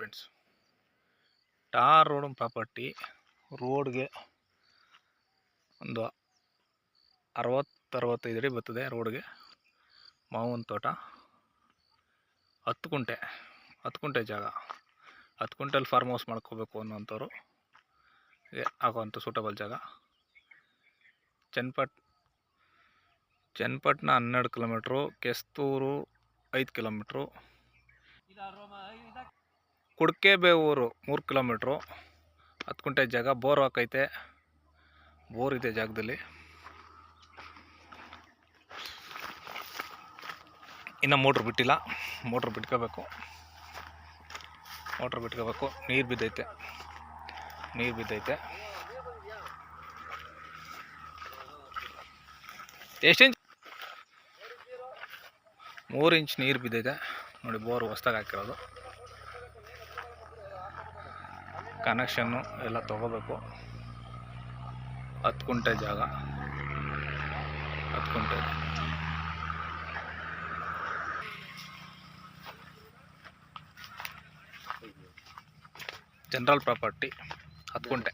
Friends. Tar road property. ರೋಡ್ಗೆ ಒಂದು 60-65 ಅಡಿ ಬರ್ತದೆ. ರೋಡ್ಗೆ ಮಾವಿನ ತೋಟ, 10 ಗುಂಟೆ ಜಾಗ. 10 ಗುಂಟೆಲಿ ಫಾರ್ಮ್ ಹೌಸ್ ಮಾಡ್ಕೋಬೇಕು ಅನ್ನೋಂಥವ್ರು ಆಗೋವಂಥ ಸೂಟಬಲ್ ಜಾಗ. Channapatna 12 kilometre, Kesturu 5 kilometre, Kudkebevuru 3 kilometre. 10 ಗುಂಟೆ ಜಾಗ. ಬೋರ್ ಹಾಕೈತೆ, ಬೋರ್ ಇದೆ ಜಾಗದಲ್ಲಿ. ಇನ್ನು ಮೋಟ್ರ್ ಬಿಟ್ಟಿಲ್ಲ, ಮೋಟ್ರ್ ಬಿಟ್ಕೋಬೇಕು. ನೀರು ಬಿದ್ದೈತೆ. ಎಷ್ಟು ಇಂಚ್? 3 ಇಂಚ್ ನೀರು ಬಿದ್ದೈತೆ ನೋಡಿ. ಬೋರ್ ಹೊಸ್ದಾಗಿ ಹಾಕಿರೋದು. ಕನೆಕ್ಷನ್ನು ಎಲ್ಲ ತಗೋಬೇಕು. 10 ಗುಂಟೆ ಜಾಗ, 10 ಗುಂಟೆ. ಜನರಲ್ ಪ್ರಾಪರ್ಟಿ 10 ಗುಂಟೆ.